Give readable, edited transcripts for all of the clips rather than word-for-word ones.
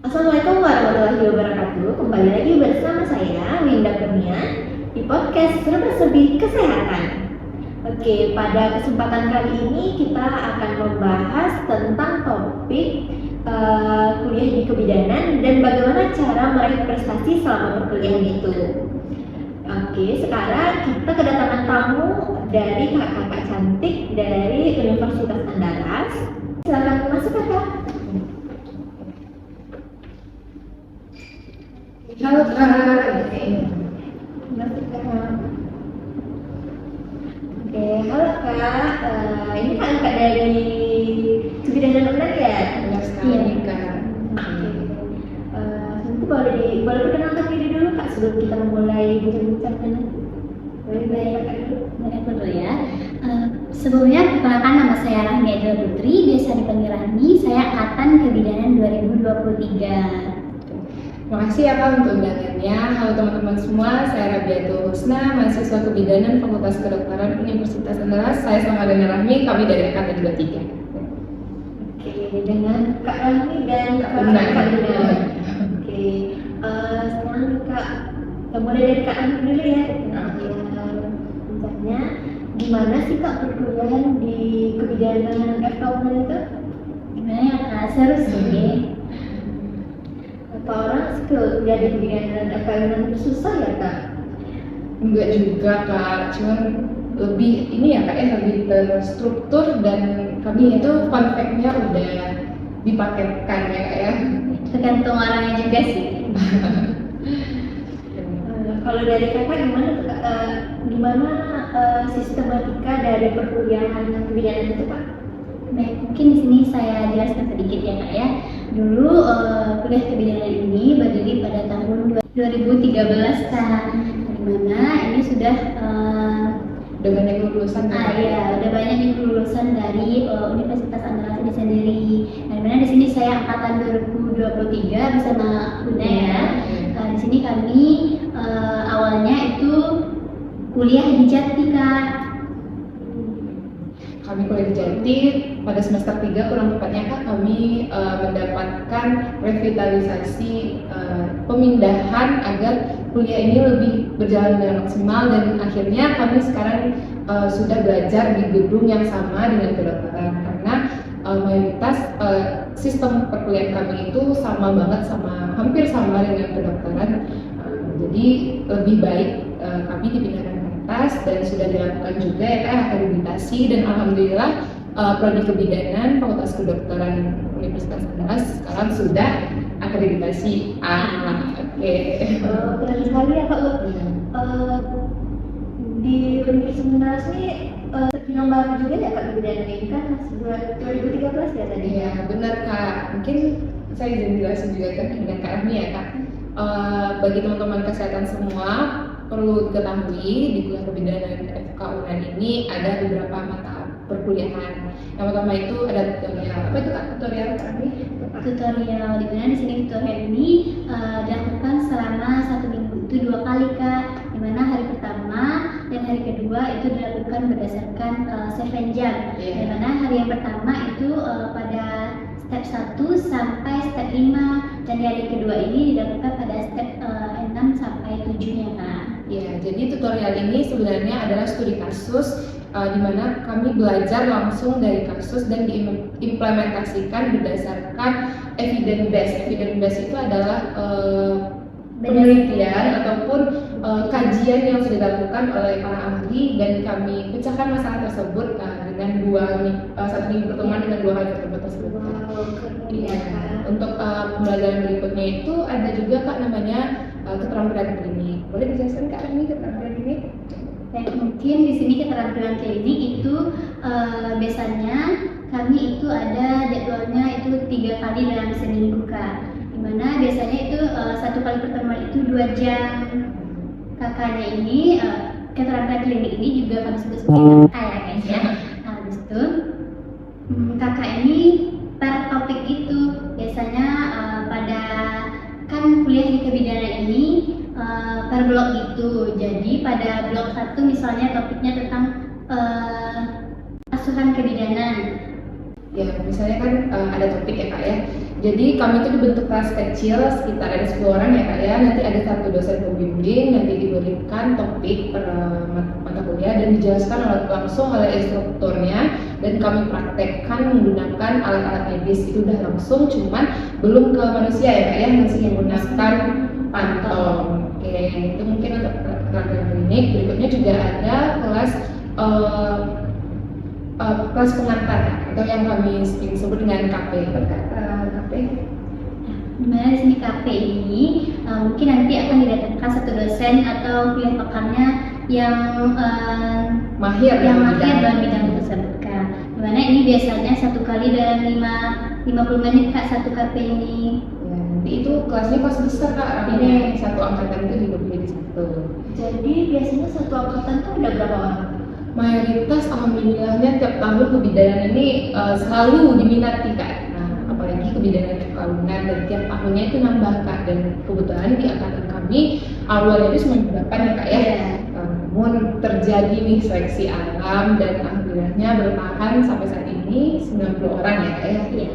Assalamualaikum warahmatullahi wabarakatuh. Kembali lagi bersama saya Winda Kurnia di podcast Serba-serbi Kesehatan. Oke, pada kesempatan kali ini kita akan membahas tentang topik kuliah di kebidanan dan bagaimana cara meraih prestasi selama perkuliahan itu. Oke, sekarang kita kedatangan tamu dari kakak-kakak cantik dari Universitas Andalas. Silakan masuk kakak. Halo Kak. Masuk kakak. Oke, halo kak. Ini kakak dari kebidanan online ya? Benar sekali Kak. Nanti boleh perkenalkan diri dulu kak sebelum kita memulai bincang-bincang ini. Boleh kakak dulu. Baik dulu ya. Sebelumnya perkenalkan, nama saya Rahmi Adila Putri, biasa dipanggil Rahmi. Saya angkatan kebidanan 2023. Terima kasih ya Kak untuk undangannya. Halo teman-teman semua, saya Rabiatul Husna, mahasiswa kebidanan Fakultas Kedokteran Universitas Andalas. Saya sama dengan Rahmi, kami dari angkatan 23. Oke, dengan kak Rahmi dan kak Benar. Lina. Oke, sekarang kak, kita mulai dari kak Rahmi dulu ya. Bincangnya, gimana sih kak perkuliahan di kebidanan FK itu? Gimana ya Kak? Seru sih. Atau orang skill kuliah di kebidanan FK itu susah ya kak? Enggak juga Kak, cuman lebih ini ya Kak ya, lebih terstruktur dan kami itu fun fact-nya udah dipaketkan ya Kak ya. Tergantung orangnya juga sih. Kalau dari kakak gimana tuh, Kak? Gimana sistematika dari perkuliahan kebidanan itu kak? Baik, mungkin di sini saya jelaskan sedikit ya Kak ya. Dulu kuliah kebidanan ini berdiri pada tahun 2013 Kak. Dimana ini sudah Udah banyak lulusan ya, Kak? ya, udah banyak nih lulusan dari Universitas Andalas ini sendiri. Nah, dimana di sini saya angkatan 2023 bersama Bunda ya. Di sini kami awalnya itu kuliah di Jati Kak. Kami kuliah di Jati pada semester 3 kurang tepatnya Kak, kami mendapatkan revitalisasi pemindahan agar kuliah ini lebih berjalan dengan maksimal, dan akhirnya kami sekarang sudah belajar di gedung yang sama dengan kedokteran, karena mayoritas sistem perkuliahan kami itu sama banget, hampir sama dengan kedokteran. Jadi lebih baik kami dipindahkan ke atas, dan sudah dilakukan juga ya Kak akreditasi, dan alhamdulillah prodi kebidanan Fakultas Kedokteran Universitas Andalas sekarang sudah akreditasi A. Oke. Keren sekali ya kak. Di Universitas Andalas ini yang baru juga ya kak kebidanan ini kan 2013 ya tadi. Iya benar Kak. Mungkin saya izin jelasin juga kan dengan Kak Rahmi ya Kak. Bagi teman-teman kesehatan semua, perlu diketahui di kuliah kebidanan FK UNAN ini ada beberapa mata perkuliahan. Yang pertama itu ada tutorial. Apa itu Kak tutorial Kak Rahmi? Tutorial, di mana di sini tutorial ini dilakukan selama 1 minggu itu 2 kali Kak. Di mana hari pertama dan hari kedua itu dilakukan berdasarkan 7 jam. Di mana hari yang pertama itu pada step 1 sampai step 5, dan di hari kedua ini dilakukan pada step 6 sampai 7-nya Kak. Ya, jadi tutorial ini sebenarnya adalah studi kasus di mana kami belajar langsung dari kasus dan diimplementasikan berdasarkan evidence base. Evidence base itu adalah penelitian ataupun kajian yang sudah dilakukan oleh para ahli, dan kami pecahkan masalah tersebut dengan 1 minggu pertemuan dengan 2 kali pertemuan tersebut. Iya. Untuk pembelajaran berikutnya itu ada juga Kak namanya keterampilan klinik. Boleh dijelaskan Kak ini keterampilan klinik? Baik, mungkin di sini keterampilan klinik itu biasanya kami itu ada jadwalnya itu 3 kali dalam seminggu Kak. Dimana biasanya itu 1 kali pertemuan itu 2 jam. Kakaknya ini keterampilan klinik ini juga kami sebut sebagai kakak ya guys ya. Nah, habis itu kakak ini per topik itu biasanya pada kan kuliah di kebidanan ini per blok gitu. Jadi pada blok 1 misalnya topiknya tentang asuhan kebidanan. Ya, misalnya kan ada topik ya Kak ya. Jadi kami itu dibentuk kelas kecil sekitar ada 10 orang ya Kak ya. Nanti ada satu dosen pembimbing, nanti diberikan topik per mata kuliah dan dijelaskan langsung oleh instrukturnya dan kami praktekkan menggunakan alat-alat medis. Itu udah langsung, cuman belum ke manusia ya Kak ya, masih menggunakan pantong. Oke, itu mungkin untuk keterampilan klinik. Berikutnya juga ada kelas kelas pengantar atau yang kami sering sebut dengan KP. KP. Dimana di sini KP ini mungkin nanti akan didatangkan satu dosen atau kuliah pekannya yang mahir dalam bidang tersebut Kak. Dimana ini biasanya satu kali dalam 50 menit Kak satu KP ini. Ya, nanti itu kelasnya kelas besar Kak, artinya satu angkatan itu juga menjadi satu. Jadi biasanya satu angkatan tuh ada berapa orang? Mayoritas alhamdulillahnya tiap tahun kebidanan ini selalu diminati Kak. Nah, apalagi kebidanan perkawinan dan tiap tahunnya itu nambah Kak, dan kebetulan di angkatan kami awalnya itu cuma 8 ya Kak ya. Namun terjadi nih seleksi alam dan alhamdulillahnya bertahan sampai saat ini 90 orang ya Kak ya. Iya.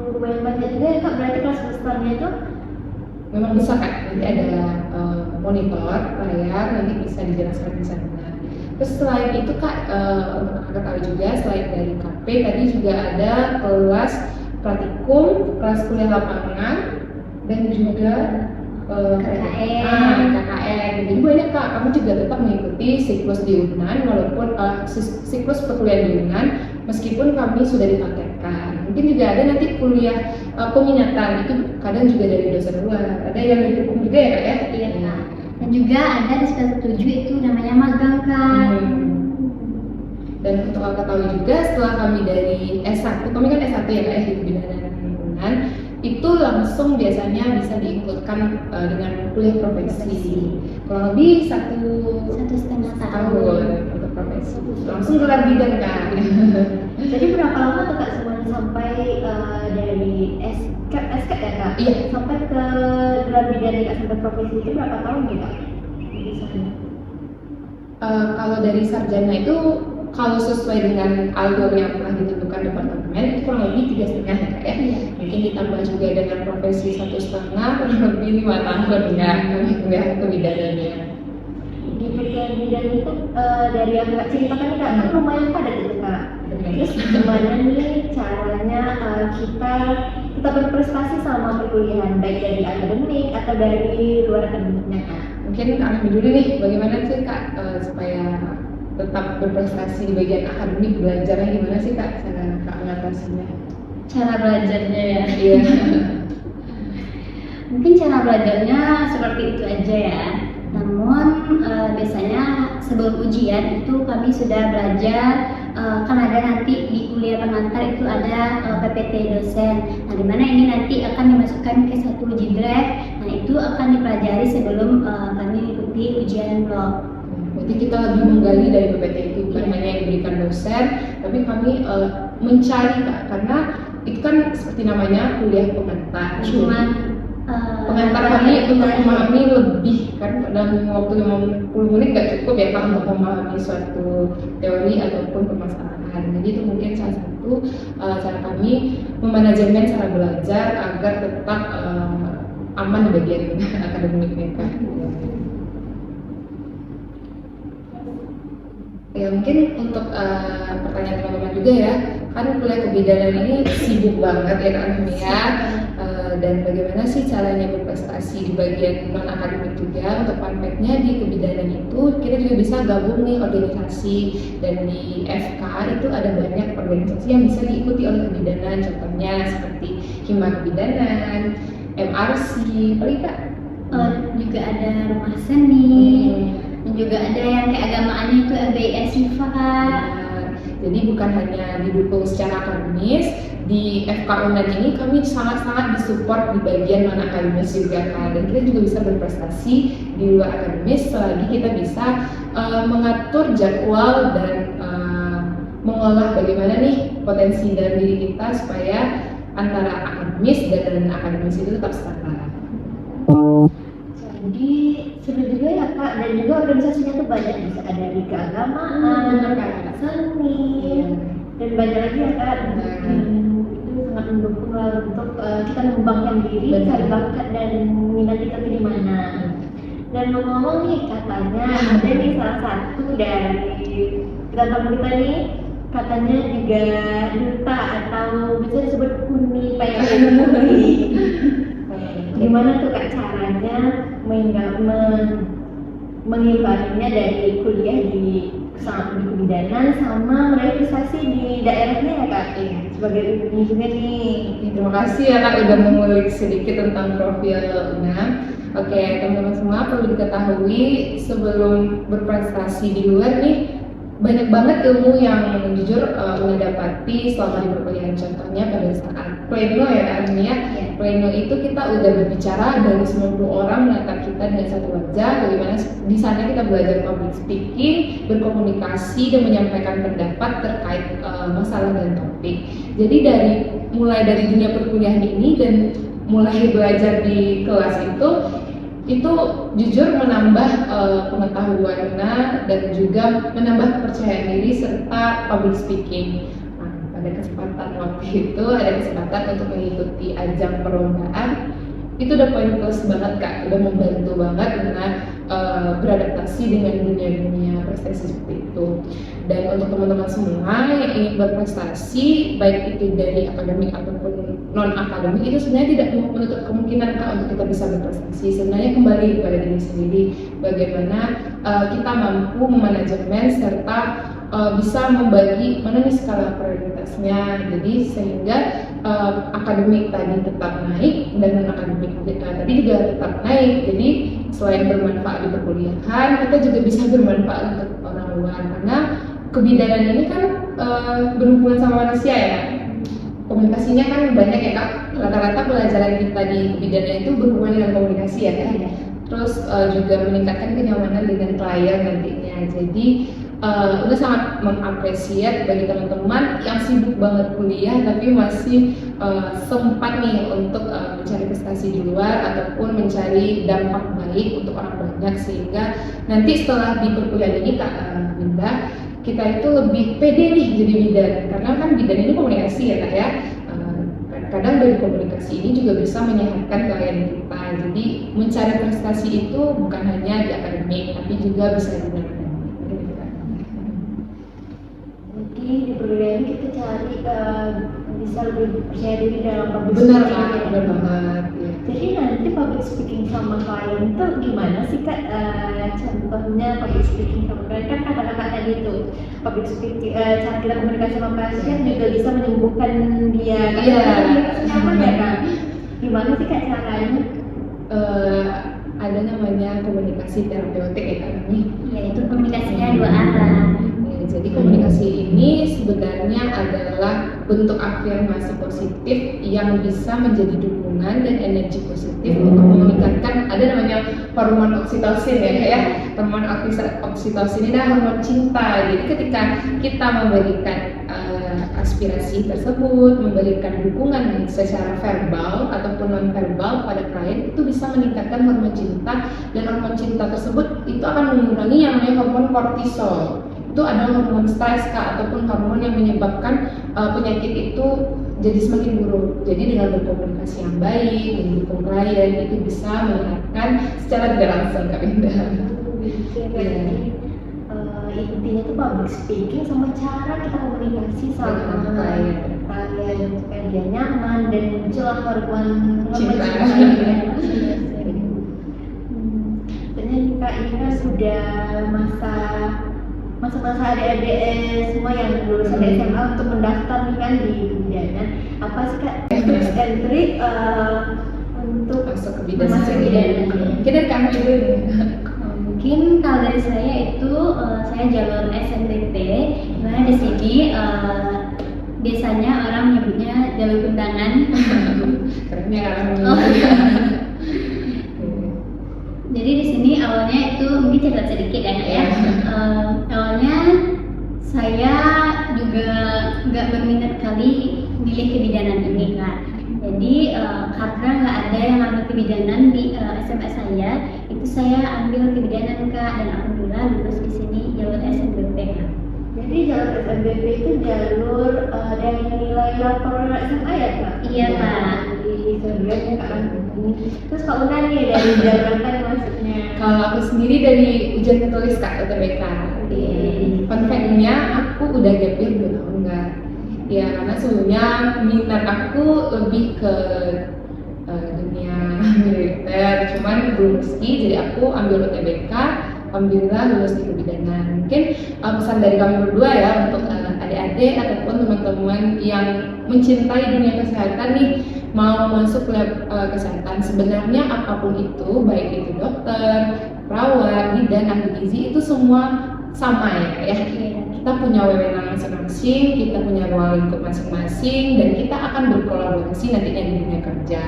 Lumayan banyak juga ya Kak, berarti kelas besarnya itu Memang besar Kak, nanti ada monitor, layar, nanti bisa dijelaskan di sana. Terus selain itu Kak, untuk Kakak tahu juga selain dari KP tadi juga ada kelas praktikum, kelas kuliah lapangan, dan juga KKN. Jadi banyak Kak, kamu juga tetap mengikuti siklus di UNAN walaupun siklus perkuliahan di UNAN meskipun kami sudah dipraktekkan. Mungkin juga ada nanti kuliah peminatan, itu kadang juga dari dosen luar. Ada yang dari hukum juga ya Kak ya? Iya Kak. Dan juga ada di semester 7 itu namanya magang Kak. Dan untuk Kakak tahu juga setelah kami dari S1, kami kan S1 ya Kak ya di kebidanan lingkungan, itu langsung biasanya bisa diikutkan dengan kuliah profesi. Kurang lebih 1,5 tahun untuk profesi. Langsung gelar bidan Kak. jadi berapa lama tuh Kak semuanya sampai dari SK ya Kak? Iya. Sampai ke gelar bidan Kak sampai profesi itu berapa tahun gitu Kak? Di sana. Kalau dari sarjana itu kalau sesuai dengan alur yang telah ditentukan departemen itu kurang lebih 3,5 ya Kak ya. Mungkin ditambah juga dengan profesi 1,5 kurang lebih 5 tahun ya kuliah kebidanannya. Di perkuliahan bidan itu dari yang Kak ceritakan Kak kan lumayan padat itu Kak. Terus gimana nih caranya kita berprestasi selama perkuliahan baik dari akademik atau dari luar akademiknya Kak? Mungkin Kak Ahmi dulu nih, bagaimana sih Kak supaya tetap berprestasi di bagian akademik, belajarnya gimana sih Kak cara Kak mengatasinya? Cara belajarnya ya. Iya. Mungkin cara belajarnya seperti itu aja ya. Namun biasanya sebelum ujian itu kami sudah belajar, kan ada nanti di kuliah pengantar itu ada PPT dosen. Nah dimana ini nanti akan dimasukkan ke satu uji draft. Nah itu akan dipelajari sebelum kami mengikuti ujian blog. Berarti kita lebih menggali dari PPT itu, bukan hanya yang diberikan dosen, tapi kami mencari Kak, karena itu kan seperti namanya kuliah pengantar. Cuman pengantar kami untuk memahami lebih kan dalam waktu 50 menit nggak cukup ya Kak untuk memahami suatu teori ataupun permasalahan. Jadi itu mungkin salah satu cara kami memanajemen cara belajar agar tetap aman di bagian akademiknya Kak. Ya mungkin untuk pertanyaan teman-teman juga ya, kan kuliah kebidanan ini sibuk banget ya Kak Ahmi ya. Dan bagaimana sih caranya berprestasi di bagian non akademik juga. Untuk fun fact-nya di kebidanan itu kita juga bisa gabung nih organisasi, dan di FK itu ada banyak organisasi yang bisa diikuti oleh kebidanan, contohnya seperti Hima Kebidanan, MRC, paling Kak juga ada rumah seni, dan juga ada yang keagamaannya itu LBI Sifat. Jadi bukan hanya didukung secara akademis, di FK UNAN ini kami sangat-sangat disupport di bagian non akademis juga Kak, dan kita juga bisa berprestasi di luar akademis selagi kita bisa mengatur jadwal dan mengolah bagaimana nih potensi dalam diri kita supaya antara akademis dan non akademis itu tetap setara. Jadi seru juga ya Kak, dan juga organisasinya tuh banyak, bisa ada di keagamaan, seni, dan banyak lagi ya Kak. Itu sangat mendukung lah untuk kita mengembangkan diri, cari bakat dan minat kita tuh di mana. Dan ngomong-ngomong nih, katanya ada nih salah satu dari tamu kita nih, katanya juga duta atau bisa disebut kuni PMI. Gimana tuh Kak caranya mengimbanginya dari kuliah di kebidanan sama meraih prestasi di daerahnya ya Kak? Sebagai ini juga nih. Terima kasih ya Kak udah mengulik sedikit tentang profil UNAM. Oke, teman-teman semua perlu diketahui sebelum berprestasi di luar nih, banyak banget ilmu yang jujur Una dapati selama di perkuliahan. Contohnya pada saat pleno ya Kak Armia. Pleno itu kita udah berbicara dari 90 orang menatap kita dengan satu wajah. Bagaimana di sana kita belajar public speaking, berkomunikasi dan menyampaikan pendapat terkait masalah dan topik. Jadi mulai dari dunia perkuliahan ini dan mulai belajar di kelas itu jujur menambah pengetahuan dan juga menambah kepercayaan diri serta public speaking. Pada kesempatan waktu itu ada kesempatan untuk mengikuti ajang perlombaan, itu udah poin plus banget Kak, udah membantu banget dengan beradaptasi dengan dunia prestasi seperti itu. Dan untuk teman-teman semua yang ingin berprestasi baik itu dari akademik ataupun non akademik, itu sebenarnya tidak menutup kemungkinan Kak untuk kita bisa berprestasi. Sebenarnya kembali kepada diri sendiri, bagaimana kita mampu memanajemen serta bisa membagi mana nih skala prioritasnya. Jadi sehingga akademik tadi tetap naik dan non akademik tadi juga tetap naik. Jadi selain bermanfaat di perkuliahan, kita juga bisa bermanfaat untuk orang luar, karena kebidanan ini kan berhubungan sama manusia ya. Komunikasinya kan banyak ya Kak. Rata-rata pelajaran kita di kebidanan itu berhubungan dengan komunikasi ya Kak. Terus juga meningkatkan kenyamanan dengan klien nantinya. Jadi udah sangat mengapresiasi bagi teman-teman yang sibuk banget kuliah tapi masih sempat nih untuk mencari prestasi di luar ataupun mencari dampak baik untuk orang banyak, sehingga nanti setelah di perkuliahan ini Kak Binda, kita itu lebih pede nih jadi bidan, karena kan bidan ini komunikasi ya Kak ya. Kadang dari komunikasi ini juga bisa menyehatkan klien kita. Jadi mencari prestasi itu bukan hanya di akademik tapi juga bisa di luar. Di perkuliahan kita cari bisa lebih percaya diri dalam public benar speaking. Kak, benar banget ya. Jadi nanti public speaking sama klien itu gimana sih Kak? Contohnya public speaking sama klien kan kata-kata tadi itu public speaking, cara kita komunikasi sama pasien juga bisa menyembuhkan dia. Nyaman ya Kak? Gimana sih Kak caranya? Ada namanya komunikasi terapeutik ya Kak ini. Ya, itu komunikasinya dua arah. Jadi komunikasi ini sebenarnya adalah bentuk afirmasi positif yang bisa menjadi dukungan dan energi positif untuk meningkatkan, ada namanya hormon oksitosin ya. Hormon oksitosin ini adalah hormon cinta. Jadi ketika kita memberikan aspirasi tersebut, memberikan dukungan secara verbal ataupun non verbal pada klien, itu bisa meningkatkan hormon cinta, dan hormon cinta tersebut itu akan mengurangi yang namanya hormon kortisol. Itu adalah hormon stres Kak, ataupun hormon yang menyebabkan penyakit itu jadi semakin buruk. Jadi dengan berkomunikasi yang baik, mendukung klien, itu bisa meningkatkan secara tidak langsung Kak Binda. Intinya tuh public speaking sama cara kita komunikasi sama klien supaya dia nyaman dan muncul hormon cinta. Sebenarnya Kak ini kan sudah masa-masa adik-adik semua yang lulusan SMA untuk mendaftar nih kan di kebidanan. Apa sih Kak tips and trick untuk masuk ke bidan? Kita kan dulu. Mungkin kalau dari saya itu saya jalur SNBP, dimana di sini biasanya orang menyebutnya jalur undangan. Kerennya orang. Jadi di sini awalnya itu mungkin cerita sedikit ya. Awalnya saya juga nggak berminat kali milih kebidanan ini Kak. Jadi karena nggak ada yang ngambil kebidanan di SMA saya, itu saya ambil kebidanan Kak, dan alhamdulillah lulus di sini jalur SNBP Kak. Jadi jalur SNBP itu jalur dari nilai rapor SMA ya Kak? Iya, Kak. Di sebenarnya Kak. Terus Kak Una nih dari jalur apa nih maksudnya? Kalau aku sendiri dari ujian tertulis Kak UTBK. Fun fact-nya aku udah gap year 2 tahun Kak. Ya karena sebelumnya minat aku lebih ke dunia militer, cuman belum rezeki, jadi aku ambil UTBK. Alhamdulillah lulus di kebidanan. Mungkin pesan dari kami berdua ya untuk adik-adik ataupun teman-teman yang mencintai dunia kesehatan nih, mau masuk lab kesehatan, sebenarnya apapun itu, baik itu dokter, perawat, bidan, ahli gizi, itu semua sama ya. Kita punya wewenang masing-masing, kita punya ruang lingkup masing-masing, dan kita akan berkolaborasi nantinya di dunia kerja.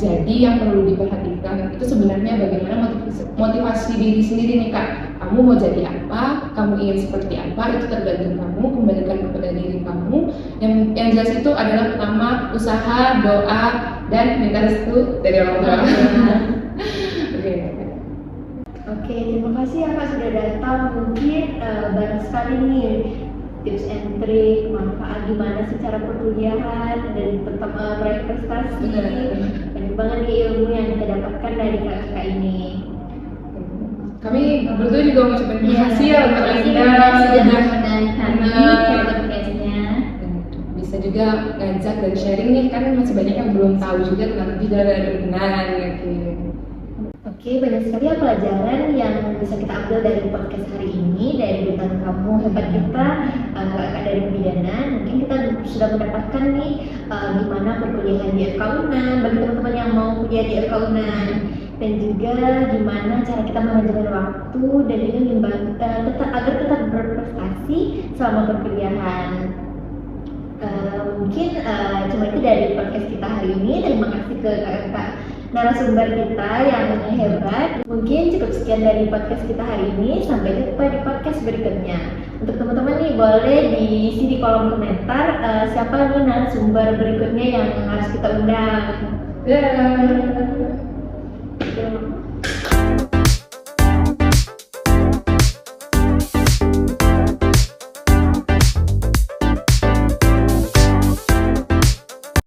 Jadi yang perlu diperhatikan itu sebenarnya bagaimana motivasi diri sendiri nih Kak. Kamu mau jadi apa, kamu ingin seperti apa, itu tergantung kamu, kembalikan kepada diri kamu. Yang jelas itu adalah pertama usaha, doa, dan minta restu dari orang tua. Oke, terima kasih ya Kak sudah datang. Mungkin banyak sekali nih tips and trik, manfaat gimana sih cara perkuliahan dan tetap meraih prestasi. Banyak banget nih ilmu yang kita dapatkan dari kakak ini. Kami berdua juga mau coba terima kasih ya untuk Linda sudah mengundang kami ke podcastnya. Bisa juga ngajak dan sharing nih, kan masih banyak yang belum tahu juga tentang bidang dan benar gitu. Oke, banyak sekali ya pelajaran yang bisa kita ambil dari podcast hari ini, dari bintang kamu hebat kita, kakak dari kebidanan. Mungkin kita sudah mendapatkan nih gimana perkuliahan di FK UNAN bagi teman-teman yang mau kuliah di FK UNAN, dan juga gimana cara kita manajemen waktu dan juga agar tetap berprestasi selama perkuliahan. Mungkin cuma itu dari podcast kita hari ini. Terima kasih ke kakak narasumber kita yang hebat. Mungkin cukup sekian dari podcast kita hari ini. Sampai jumpa di podcast berikutnya. Untuk teman-teman nih, boleh diisi di kolom komentar siapa nih narasumber berikutnya yang harus kita undang.